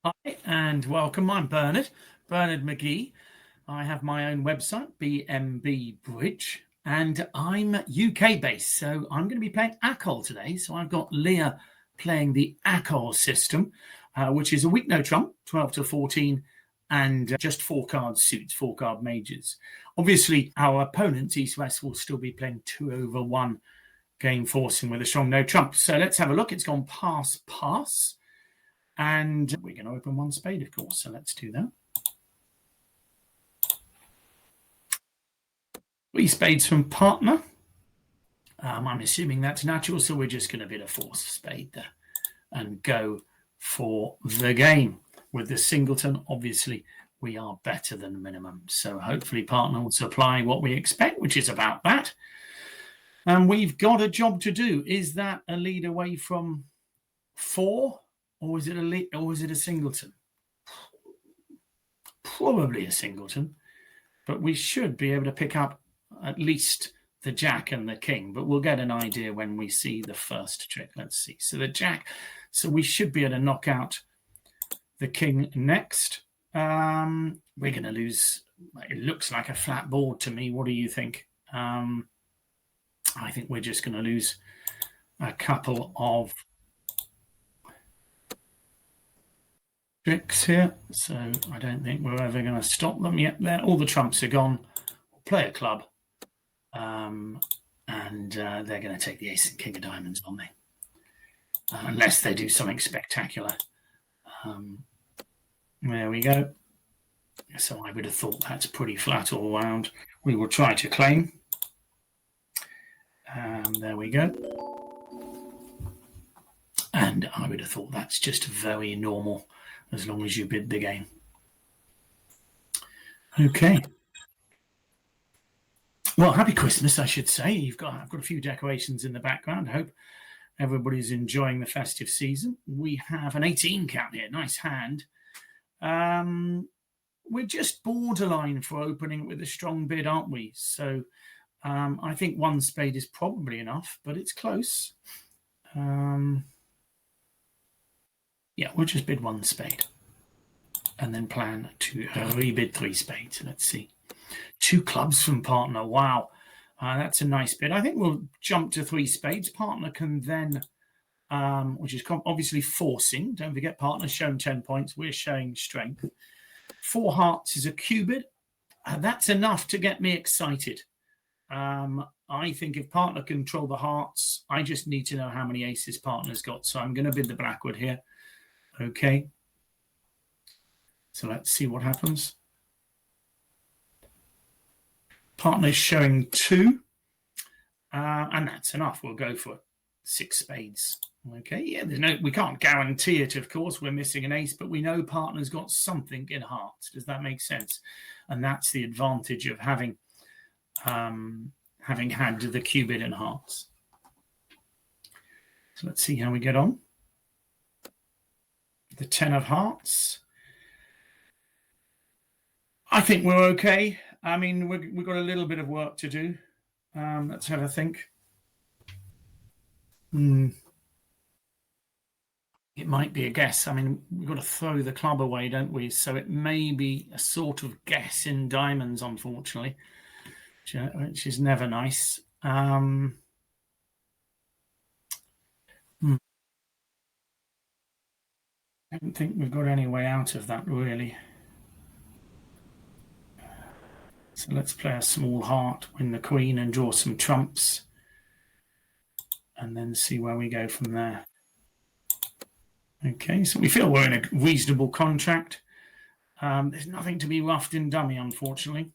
Hi and welcome. I'm Bernard Magee. I have my own website, IntoBridge, and I'm UK based. So I'm going to be playing ACOL today. So I've got Leah playing the ACOL system, which is a weak no trump, 12 to 14, and just 4-card suits, 4-card majors. Obviously, our opponents, East West, will still be playing 2/1 game forcing with a strong no trump. So let's have a look. It's gone pass. And we're going to open one spade, of course, so let's do that. 3 spades from partner. I'm assuming that's natural, so we're just going to bid a 4th spade there and go for the game. With the singleton, obviously, we are better than minimum. So hopefully partner will supply what we expect, which is about that. And we've got a job to do. Is that a lead away from 4? Or is it a singleton? Probably a singleton, but we should be able to pick up at least the jack and the king, but we'll get an idea when we see the first trick. Let's see. So the jack, so we should be able to knock out the king next. We're going to lose. It looks like a flat board to me. What do you think? I think we're just going to lose a couple of tricks here, so I don't think we're ever going to stop them yet. There, all the trumps are gone. We'll play a club, and they're going to take the ace and king of diamonds on me, unless they do something spectacular. There we go. So I would have thought that's pretty flat all around. We will try to claim. There we go. And I would have thought that's just very normal, as long as you bid the game. Okay. Well, happy Christmas, I should say. I've got a few decorations in the background. I hope everybody's enjoying the festive season. We have an 18 count here. Nice hand. We're just borderline for opening with a strong bid, aren't we? So I think 1 spade is probably enough, but it's close. Yeah, we'll just bid 1 spade and then plan to rebid 3 spades. Let's see. 2 clubs from partner. Wow. That's a nice bid. I think we'll jump to 3 spades. Partner can then, which is obviously forcing. Don't forget, partner's shown 10 points. We're showing strength. 4 hearts is a Q bid. That's enough to get me excited. I think if partner control the hearts, I just need to know how many aces partner's got. So I'm going to bid the blackwood here. Okay. So let's see what happens. Partner's showing 2. And that's enough. We'll go for 6 spades. Okay. Yeah, we can't guarantee it, of course. We're missing an ace, but we know partner's got something in hearts. Does that make sense? And that's the advantage of having had the Q bid in hearts. So let's see how we get on. The 10 of hearts. I think we're okay. I mean, we've got a little bit of work to do. Let's have a think. It might be a guess. I mean, we've got to throw the club away, don't we? So it may be a sort of guess in diamonds, unfortunately, which is never nice. I don't think we've got any way out of that, really. So let's play a small heart, win the queen, and draw some trumps, and then see where we go from there. Okay, so we feel we're in a reasonable contract. There's nothing to be roughed in dummy, unfortunately.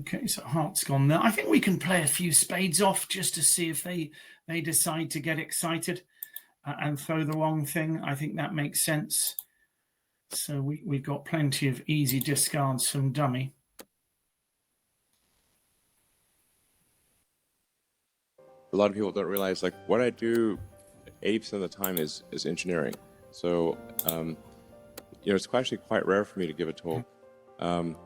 Okay, so heart's gone there. I think we can play a few spades off just to see if they decide to get excited and throw the wrong thing. I think that makes sense. So we've got plenty of easy discards from dummy. A lot of people don't realize, like, what I do 80% of the time is engineering. So, it's actually quite rare for me to give a talk And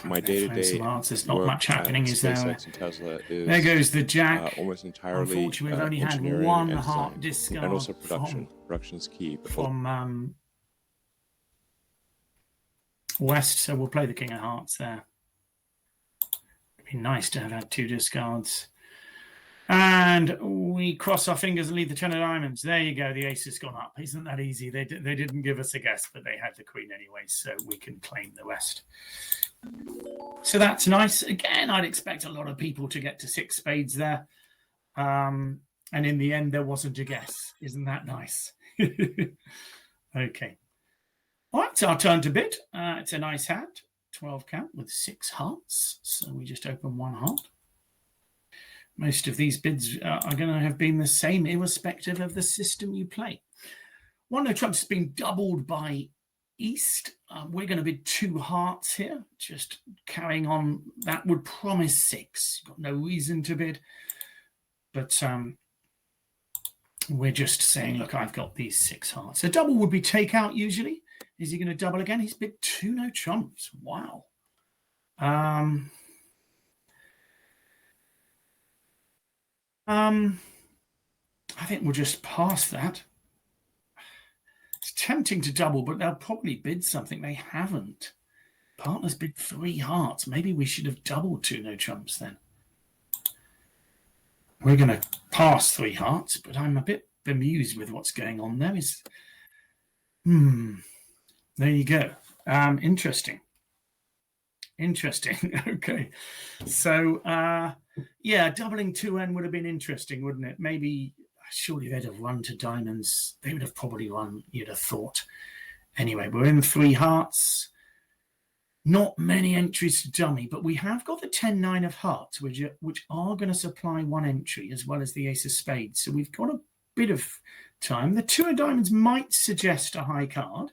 my day-to-day There's not work much happening, at is there? SpaceX and Tesla is There goes the jack. almost entirely Unfortunately, we've only had engineering one and heart design, discard and also production. Production's key. from West, so we'll play the King of Hearts there. It'd be nice to have had 2 discards. And we cross our fingers and leave the 10 of diamonds. There you go. The ace has gone up. Isn't that easy? They didn't give us a guess, but they had the queen anyway, so we can claim the rest. So that's nice. Again, I'd expect a lot of people to get to 6 spades there. And in the end, there wasn't a guess. Isn't that nice? Okay. All right, it's our turn to bid. It's a nice hand. 12 count with 6 hearts. So we just open 1 heart. Most of these bids are going to have been the same, irrespective of the system you play. One no trumps has been doubled by East. We're going to bid 2 hearts here, just carrying on. That would promise 6. Got no reason to bid, but we're just saying, look, I've got these 6 hearts. A double would be takeout usually. Is he going to double again? He's bid 2 no trumps. Wow. I think we'll just pass that. It's tempting to double, but they'll probably bid something. They haven't. Partners bid 3 hearts. Maybe we should have doubled 2 no trumps then. We're going to pass 3 hearts, but I'm a bit bemused with what's going on there. There you go. Interesting. Okay. So, yeah, doubling 2N would have been interesting, wouldn't it? Maybe, surely they'd have run to diamonds. They would have probably run, you'd have thought. Anyway, we're in 3 hearts. Not many entries to dummy, but we have got the 10-9 of hearts, which are going to supply 1 entry, as well as the ace of spades. So we've got a bit of time. The 2 of diamonds might suggest a high card.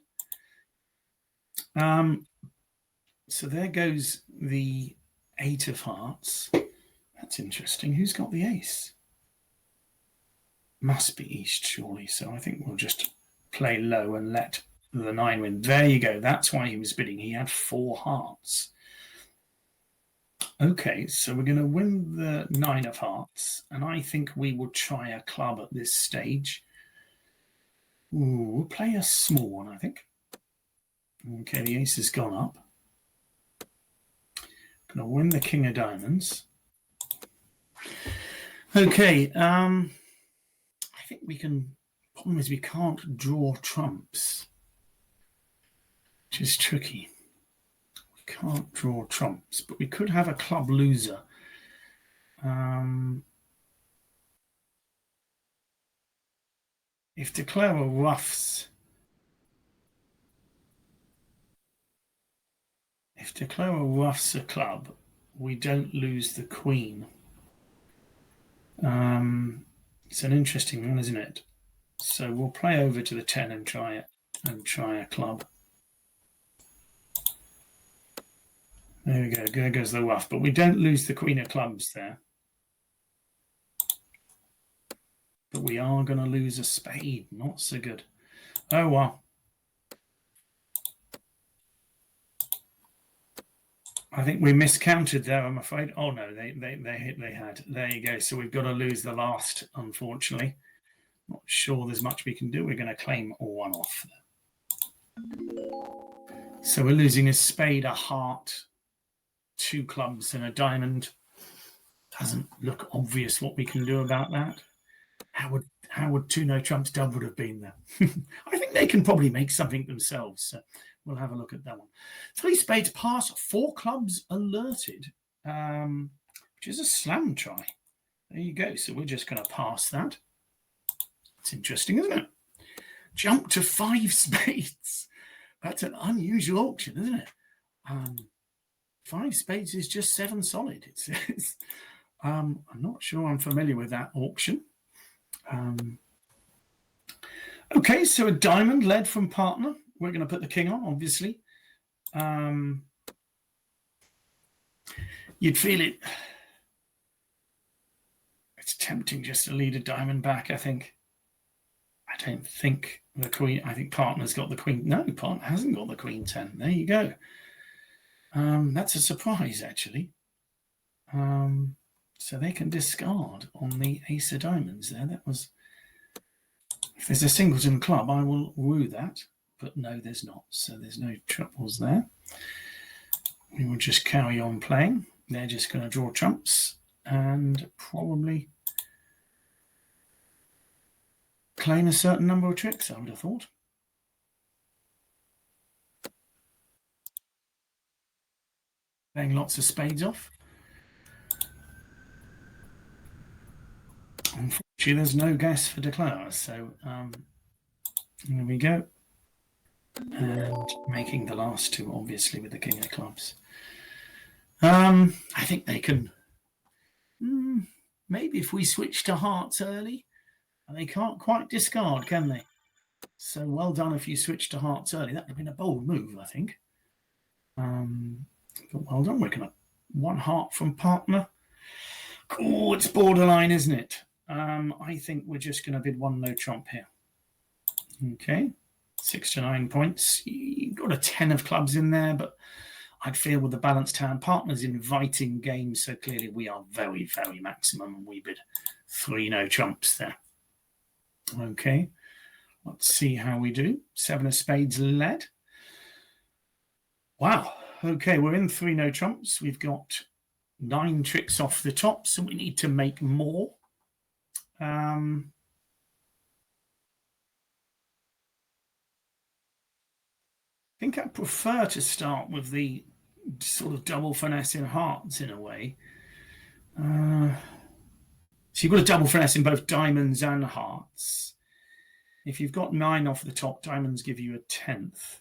So there goes the 8 of hearts. That's interesting. Who's got the ace? Must be East, surely. So I think we'll just play low and let the 9 win. There you go. That's why he was bidding. He had 4 hearts. Okay, so we're going to win the 9 of hearts. And I think we will try a club at this stage. Ooh, we'll play a small one, I think. Okay, the ace has gone up. Going to win the king of diamonds. Okay, I think we can. Problem is we can't draw trumps, which is tricky. We can't draw trumps, but we could have a club loser. If declare a ruffs. If declare a ruffs a club, we don't lose the queen. It's an interesting one, isn't it? So we'll play over to the 10 and try it, and try a club. There we go. There goes the ruff, but we don't lose the queen of clubs there. But we are going to lose a spade. Not so good. Oh well. I think we miscounted there, I'm afraid. Oh no, they had. There you go. So we've got to lose the last, unfortunately. Not sure there's much we can do. We're going to claim 1 off. So we're losing a spade, a heart, 2 clubs, and a diamond. Doesn't look obvious what we can do about that. How would 2 no trumps double would have been there? I think they can probably make something themselves. So we'll have a look at that one. 3 spades pass, 4 clubs alerted, which is a slam try. There you go. So we're just going to pass that. It's interesting, isn't it? Jump to 5 spades. That's an unusual auction, isn't it? 5 spades is just 7 solid. I'm not sure I'm familiar with that auction. Okay, so a diamond led from partner. We're going to put the king on, obviously. You'd feel it. It's tempting just to lead a diamond back, I think. I don't think the queen, I think partner's got the queen. No, partner hasn't got the queen 10. There you go. That's a surprise, actually. So they can discard on the ace of diamonds there. That was... If there's a singleton club, I will woo that. But no, there's not. So there's no triples there. We will just carry on playing. They're just going to draw trumps and probably claim a certain number of tricks, I would have thought. Playing lots of spades off. Unfortunately, there's no guess for declare, so here we go. And making the last two, obviously, with the king of clubs. I think they can... maybe if we switch to hearts early, they can't quite discard, can they? So well done if you switch to hearts early. That would have been a bold move, I think. But well done. We're going to one heart from partner. Oh, it's borderline, isn't it? I think we're just going to bid one no trump here. Okay, 6 to 9 points. You've got a 10 of clubs in there, but I'd feel with the balanced hand, partner's inviting game, so clearly we are very, very maximum, and we bid 3 no trumps there. Okay, let's see how we do. 7 of spades led. Wow. Okay, we're in 3 no trumps. We've got 9 tricks off the top, so we need to make more. I think I prefer to start with the sort of double finesse in hearts in a way. So you've got a double finesse in both diamonds and hearts. If you've got 9 off the top, diamonds give you a 10th.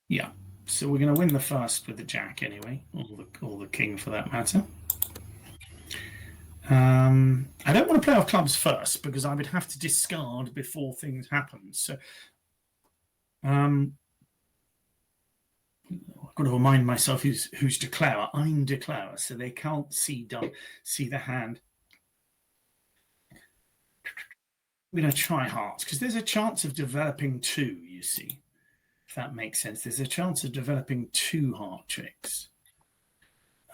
Yeah, so we're going to win the first with the jack anyway, or the king for that matter. I don't want to play off clubs first because I would have to discard before things happen. So I've got to remind myself who's declarer. I'm declarer, so they can't see the hand. We're going to try hearts because there's a chance of developing 2, you see. If that makes sense. There's a chance of developing 2 heart tricks.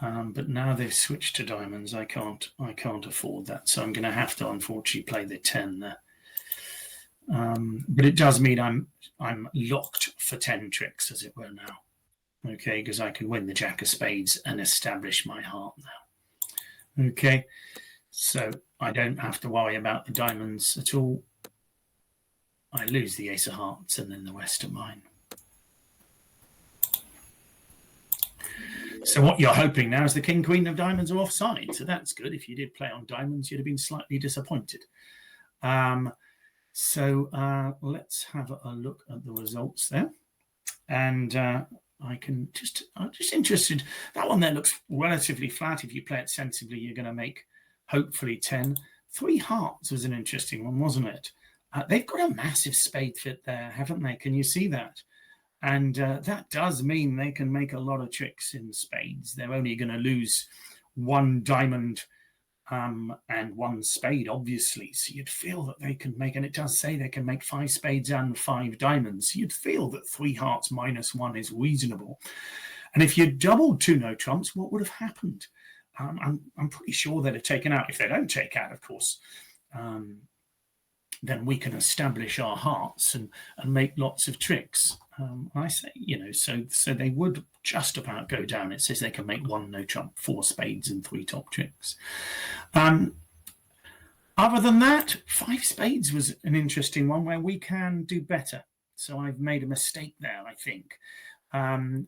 But now they've switched to diamonds. I can't afford that. So I'm going to have to unfortunately play the 10 there. But it does mean I'm locked for 10 tricks, as it were now. Okay, because I can win the jack of spades and establish my heart now. Okay, so I don't have to worry about the diamonds at all. I lose the ace of hearts and then the rest are mine. So what you're hoping now is the king, queen of diamonds are offside. So that's good. If you did play on diamonds, you'd have been slightly disappointed. So let's have a look at the results there. And I'm just interested. That one there looks relatively flat. If you play it sensibly, you're going to make hopefully 10. 3 hearts was an interesting one, wasn't it? They've got a massive spade fit there, haven't they? Can you see that? And that does mean they can make a lot of tricks in spades. They're only going to lose 1 diamond and 1 spade, obviously. So you'd feel that they can make, and it does say they can make 5 spades and 5 diamonds. So you'd feel that 3 hearts minus 1 is reasonable. And if you doubled 2 no trumps, what would have happened? I'm pretty sure they'd have taken out. If they don't take out, of course, then we can establish our hearts and make lots of tricks. I say, so they would just about go down. It says they can make 1 no trump, 4 spades and 3 top tricks. Other than that, 5 spades was an interesting one where we can do better. So I've made a mistake there, I think.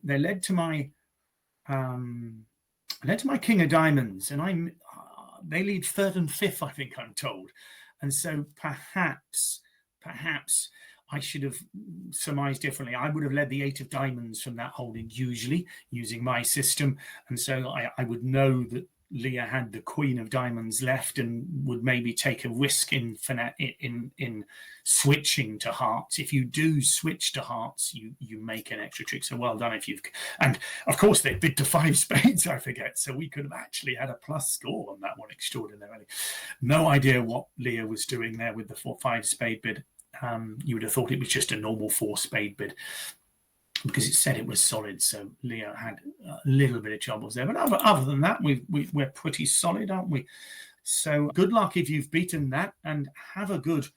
They led to my king of diamonds, and they lead 3rd and 5th, I think I'm told. And so perhaps I should have surmised differently. I would have led the 8 of diamonds from that holding, usually using my system. And so I would know that Leah had the queen of diamonds left and would maybe take a risk in switching to hearts. If you do switch to hearts, you make an extra trick. So well done if you've... And of course they bid to 5 spades, I forget. So we could have actually had a plus score on that one extraordinarily. No idea what Leah was doing there with the 4-5 spade bid. You would have thought it was just a normal 4 spade bid, because it said it was solid. So Leo had a little bit of troubles there. But other than that, we're pretty solid, aren't we? So good luck if you've beaten that, and have a good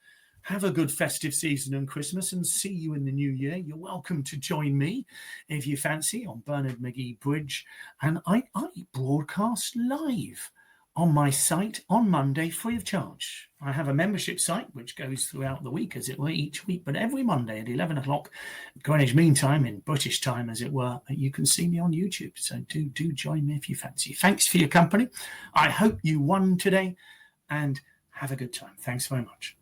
festive season and Christmas, and see you in the new year. You're welcome to join me if you fancy on Bernard Magee Bridge. And I broadcast live on my site on Monday free of charge. I have a membership site which goes throughout the week, as it were, each week, but every Monday at 11 o'clock Greenwich Mean Time, in British time, as it were, you can see me on YouTube. So do join me if you fancy. Thanks for your company. I hope you won today, and have a good time. Thanks very much.